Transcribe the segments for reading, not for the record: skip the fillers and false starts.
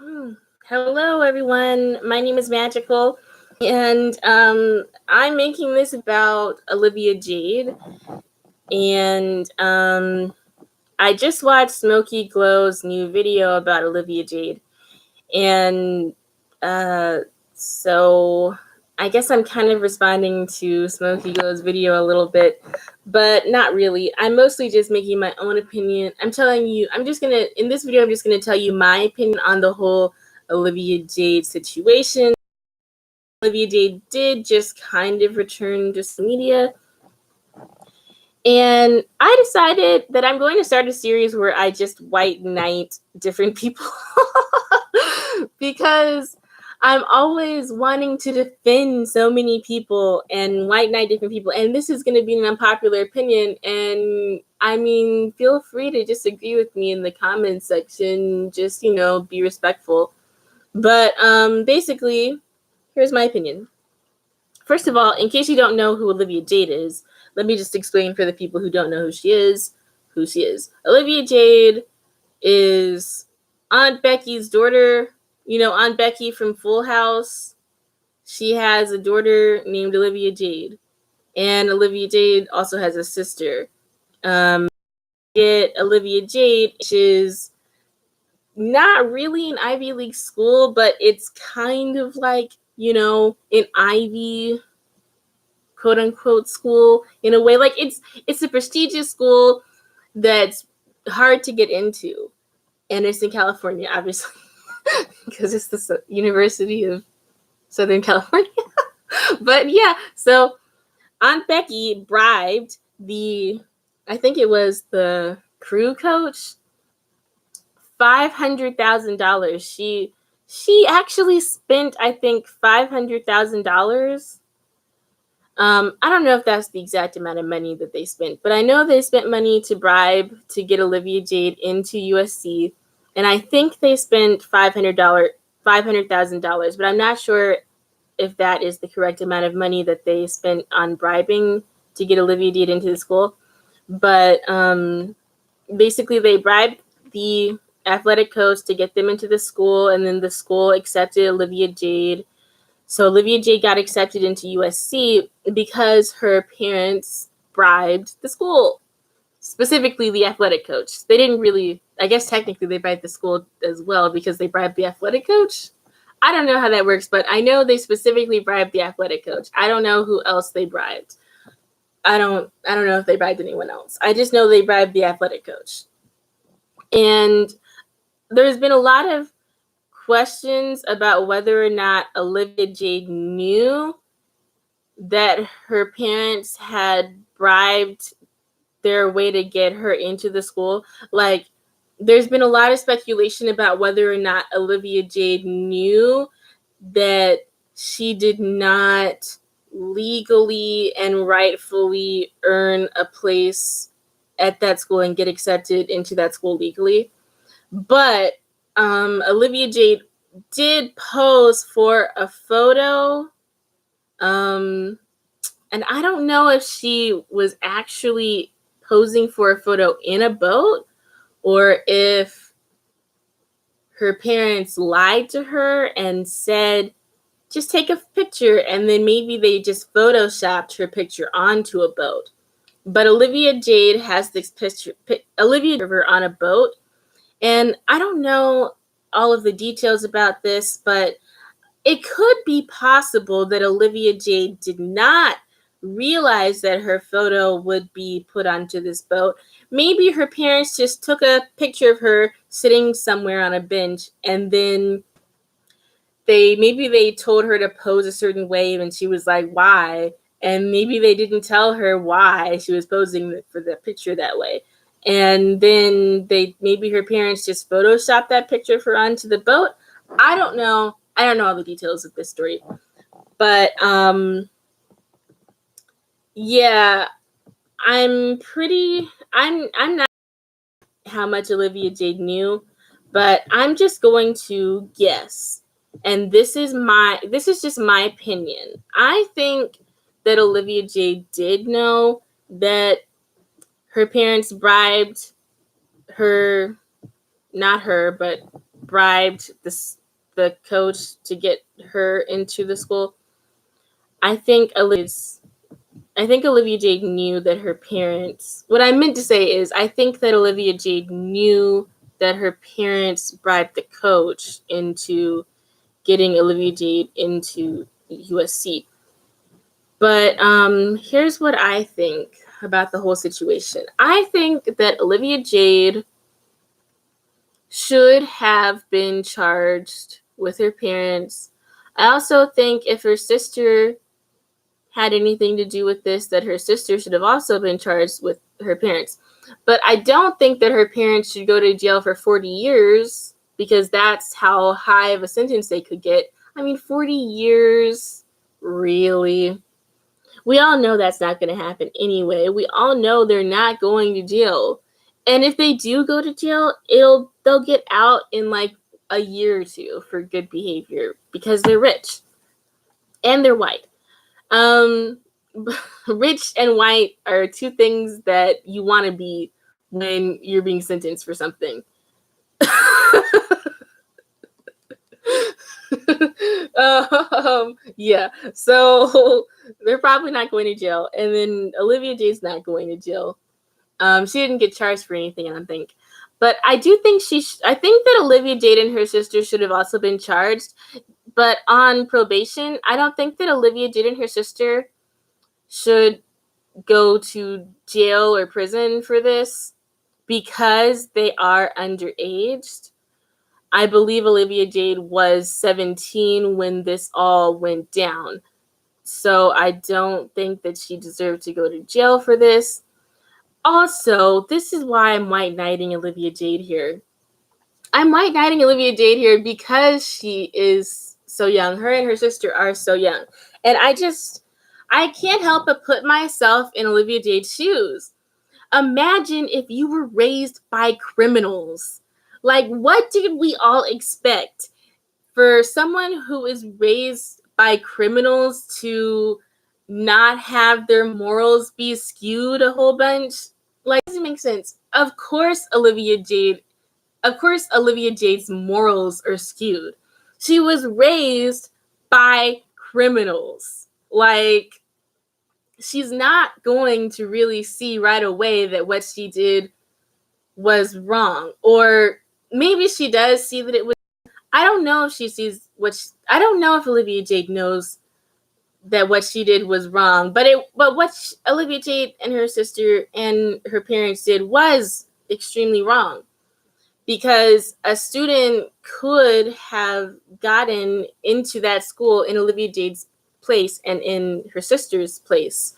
Mm. Hello, everyone. My name is Magical, and I'm making this about Olivia Jade. And I just watched Smokey Glow's new video about Olivia Jade, and uh, so I guess I'm kind of responding to Smokey Glow's video a little bit, but not really. I'm mostly just making my own opinion. In this video, I'm just gonna tell you my opinion on the whole Olivia Jade situation. Olivia Jade did just kind of return to social media. And I decided that I'm going to start a series where I just white knight different people because I'm always wanting to defend so many people and white knight different people. And this is going to be an unpopular opinion. And I mean, feel free to disagree with me in the comments section. Just, be respectful. But basically, here's my opinion. First of all, in case you don't know who Olivia Jade is, let me just explain for the people who don't know who she is. Olivia Jade is Aunt Becky's daughter. Aunt Becky from Full House. She has a daughter named Olivia Jade. And Olivia Jade also has a sister. Olivia Jade, which is not really an Ivy League school, but it's kind of like, an Ivy quote unquote school in a way. Like it's a prestigious school that's hard to get into, and it's in California, obviously, because it's the University of Southern California. But yeah, so Aunt Becky bribed I think it was the crew coach, $500,000. She actually spent, I think, $500,000. I don't know if that's the exact amount of money that they spent, but I know they spent money to bribe to get Olivia Jade into USC, and I think they spent $500,000, but I'm not sure if that is the correct amount of money that they spent on bribing to get Olivia Jade into the school. But basically, they bribed the athletic coach to get them into the school, and then the school accepted Olivia Jade. So Olivia Jade got accepted into USC because her parents bribed the school, specifically the athletic coach. They didn't really, I guess technically they bribed the school as well because they bribed the athletic coach. I don't know how that works, but I know they specifically bribed the athletic coach. I don't know who else they bribed. I don't know if they bribed anyone else. I just know they bribed the athletic coach. And there's been a lot of questions about whether or not Olivia Jade knew that her parents had bribed their way to get her into the school. Like, there's been a lot of speculation about whether or not Olivia Jade knew that she did not legally and rightfully earn a place at that school and get accepted into that school legally. But Olivia Jade did pose for a photo. And I don't know if she was actually posing for a photo in a boat or if her parents lied to her and said, just take a picture, and then maybe they just photoshopped her picture onto a boat. But Olivia Jade has this picture, Olivia of her on a boat. And I don't know all of the details about this, but it could be possible that Olivia Jade did not realize that her photo would be put onto this boat. Maybe her parents just took a picture of her sitting somewhere on a bench, and then they told her to pose a certain way, and she was like, why? And maybe they didn't tell her why she was posing for the picture that way. And then maybe her parents just photoshopped that picture of her onto the boat. I don't know all the details of this story. But yeah, I'm not how much Olivia Jade knew, but I'm just going to guess. And this is just my opinion. I think that Olivia Jade did know that her parents bribed her, not her, but bribed the coach to get her into the school. I think Olivia Jade knew that her parents. What I meant to say is, I think that Olivia Jade knew that her parents bribed the coach into getting Olivia Jade into USC. But here's what I think about the whole situation. I think that Olivia Jade should have been charged with her parents. I also think if her sister had anything to do with this, that her sister should have also been charged with her parents. But I don't think that her parents should go to jail for 40 years because that's how high of a sentence they could get. I mean, 40 years, really? We all know that's not going to happen anyway. We all know they're not going to jail. And if they do go to jail, they'll get out in like a year or two for good behavior because they're rich and they're white. Rich and white are two things that you want to be when you're being sentenced for something. Yeah, so they're probably not going to jail, and then Olivia Jade's not going to jail. She didn't get charged for anything, I don't think. But I do think I think that Olivia Jade and her sister should have also been charged, but on probation. I don't think that Olivia Jade and her sister should go to jail or prison for this because they are underaged. I believe Olivia Jade was 17 when this all went down. So I don't think that she deserved to go to jail for this. Also, this is why I'm white knighting Olivia Jade here. I'm white knighting Olivia Jade here because she is so young. Her and her sister are so young. And I can't help but put myself in Olivia Jade's shoes. Imagine if you were raised by criminals. Like, what did we all expect? For someone who is raised by criminals to not have their morals be skewed a whole bunch? Like, it doesn't make sense. Of course, Olivia Jade's morals are skewed. She was raised by criminals. Like, she's not going to really see right away that what she did was wrong. Or maybe she does see that it was. I don't know if she sees I don't know if Olivia Jade knows that what she did was wrong. But what Olivia Jade and her sister and her parents did was extremely wrong. Because a student could have gotten into that school in Olivia Jade's place and in her sister's place.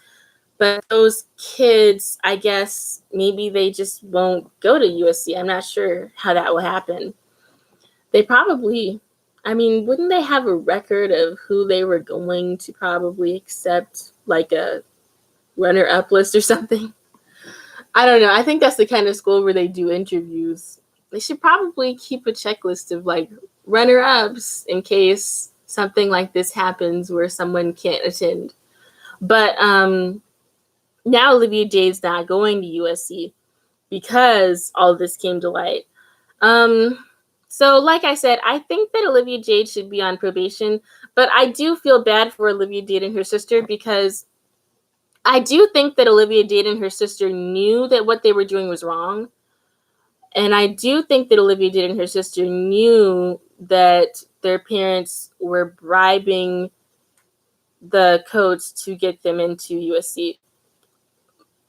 But those kids, I guess, maybe they just won't go to USC. I'm not sure how that will happen. They probably, wouldn't they have a record of who they were going to probably accept, like a runner-up list or something? I don't know. I think that's the kind of school where they do interviews. They should probably keep a checklist of like runner-ups in case something like this happens where someone can't attend. But now Olivia Jade's not going to USC because all this came to light. So like I said, I think that Olivia Jade should be on probation, but I do feel bad for Olivia Jade and her sister because I do think that Olivia Jade and her sister knew that what they were doing was wrong. And I do think that Olivia Jade and her sister knew that their parents were bribing the coach to get them into USC.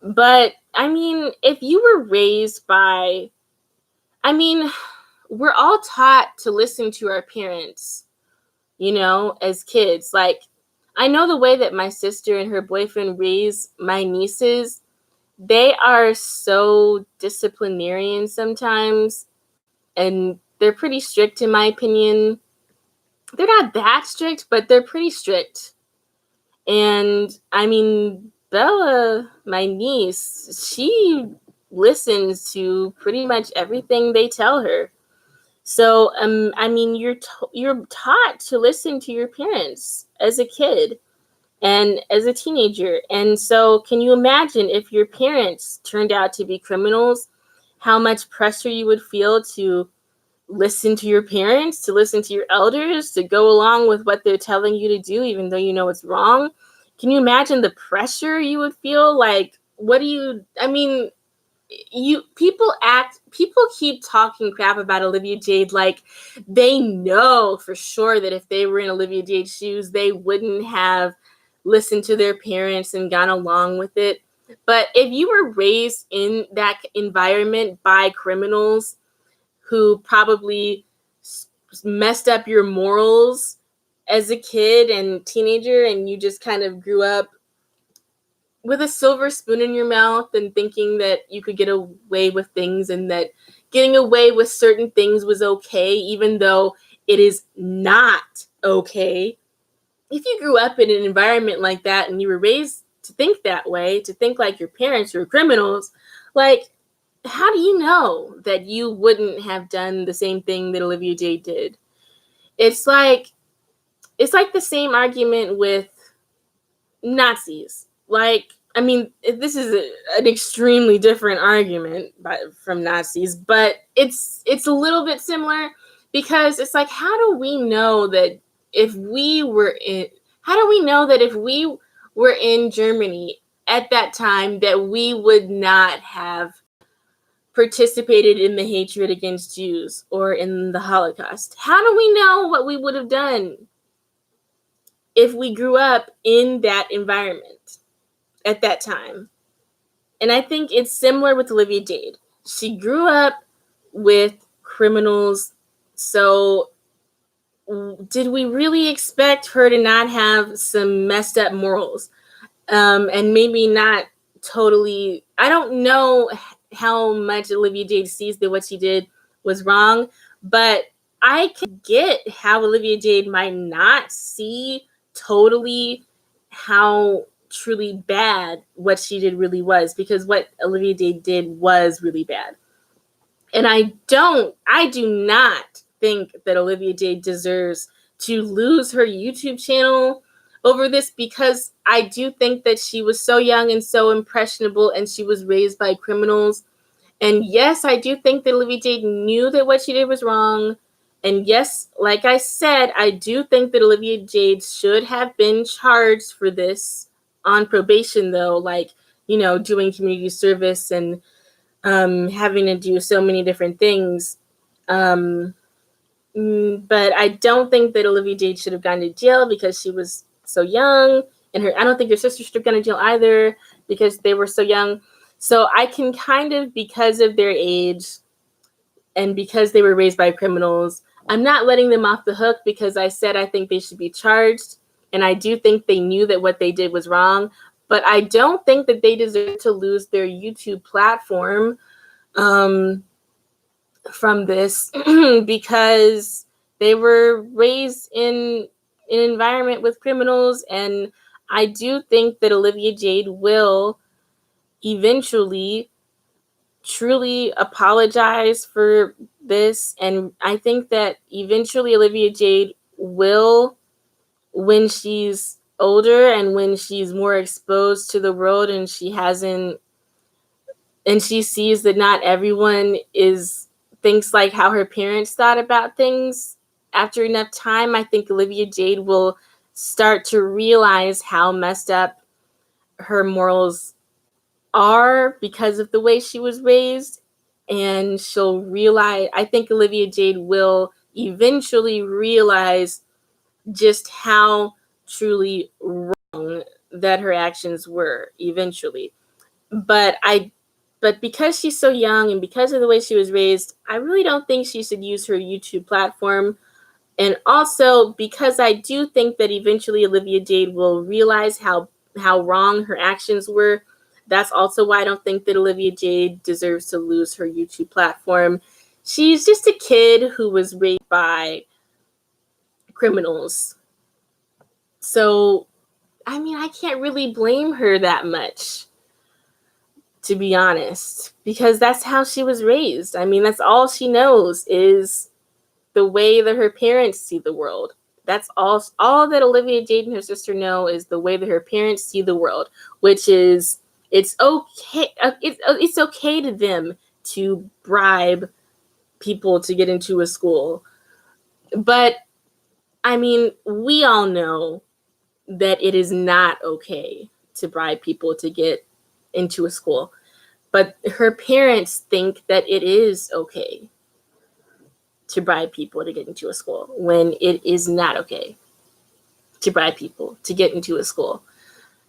But, if you were raised by... we're all taught to listen to our parents, as kids. Like, I know the way that my sister and her boyfriend raise my nieces. They are so disciplinarian sometimes, and they're pretty strict in my opinion. They're not that strict, but they're pretty strict. And Bella, my niece, she listens to pretty much everything they tell her. So, you're taught to listen to your parents as a kid and as a teenager. And so can you imagine if your parents turned out to be criminals, how much pressure you would feel to listen to your parents, to listen to your elders, to go along with what they're telling you to do, even though you know it's wrong. Can you imagine the pressure you would feel? Like, people keep talking crap about Olivia Jade like they know for sure that if they were in Olivia Jade's shoes, they wouldn't have listened to their parents and gone along with it. But if you were raised in that environment by criminals who probably messed up your morals as a kid and teenager, and you just kind of grew up with a silver spoon in your mouth and thinking that you could get away with things and that getting away with certain things was okay, even though it is not okay. If you grew up in an environment like that and you were raised to think that way, to think like your parents were criminals, like, how do you know that you wouldn't have done the same thing that Olivia Jade did? It's like the same argument with Nazis. Like, I mean, this is an extremely different argument from Nazis, but it's a little bit similar because it's like, how do we know that if we were in Germany at that time that we would not have participated in the hatred against Jews or in the Holocaust? How do we know what we would have done if we grew up in that environment at that time? And I think it's similar with Olivia Jade. She grew up with criminals, so did we really expect her to not have some messed up morals? And maybe not totally, I don't know how much Olivia Jade sees that what she did was wrong, but I can get how Olivia Jade might not see totally how truly bad what she did really was, because what Olivia Jade did was really bad. And I do not think that Olivia Jade deserves to lose her YouTube channel over this, because I do think that she was so young and so impressionable and she was raised by criminals. And yes, I do think that Olivia Jade knew that what she did was wrong. And yes, like I said, I do think that Olivia Jade should have been charged for this on probation, though, like, doing community service and having to do so many different things. But I don't think that Olivia Jade should have gone to jail because she was so young, and I don't think her sister should have gone to jail either because they were so young. So I can kind of, because of their age and because they were raised by criminals, I'm not letting them off the hook, because I said I think they should be charged, and I do think they knew that what they did was wrong, but I don't think that they deserve to lose their YouTube platform from this because they were raised in an environment with criminals. And I do think that Olivia Jade will eventually truly apologize for this. And I think that eventually Olivia Jade will, when she's older and when she's more exposed to the world and she sees that not everyone thinks like how her parents thought about things, after enough time, I think Olivia Jade will start to realize how messed up her morals are because of the way she was raised. And I think Olivia Jade will eventually realize just how truly wrong that her actions were eventually. But because she's so young and because of the way she was raised, I really don't think she should use her YouTube platform. And also because I do think that eventually Olivia Jade will realize how wrong her actions were. That's also why I don't think that Olivia Jade deserves to lose her YouTube platform. She's just a kid who was raised by criminals. So, I mean, I can't really blame her that much, to be honest, because that's how she was raised. I mean, that's all she knows is the way that her parents see the world. That's all that Olivia Jade and her sister know is the way that her parents see the world, which is it's okay to them to bribe people to get into a school. But I mean, we all know that it is not okay to bribe people to get into a school. But her parents think that it is okay to bribe people to get into a school when it is not okay to bribe people to get into a school,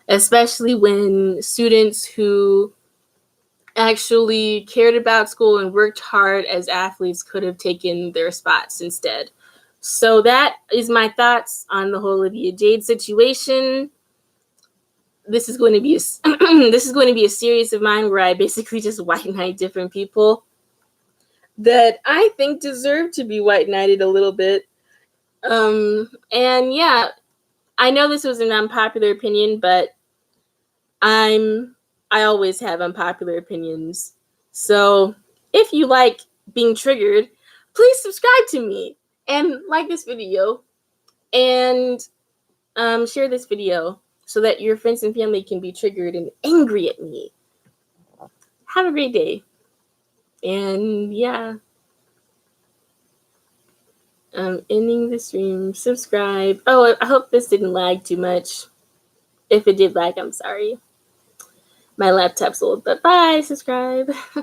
especially when students who actually cared about school and worked hard as athletes could have taken their spots instead. So that is my thoughts on the whole Olivia Jade situation. This is going to be this is going to be a series of mine where I basically just white knight different people that I think deserve to be white knighted a little bit. And yeah, I know this was an unpopular opinion, but I always have unpopular opinions. So if you like being triggered, please subscribe to me and like this video and share this video so that your friends and family can be triggered and angry at me. Have a great day. And yeah, ending the stream. Subscribe. Oh, I hope this didn't lag too much. If it did lag, I'm sorry. My laptop's old, but bye. Subscribe.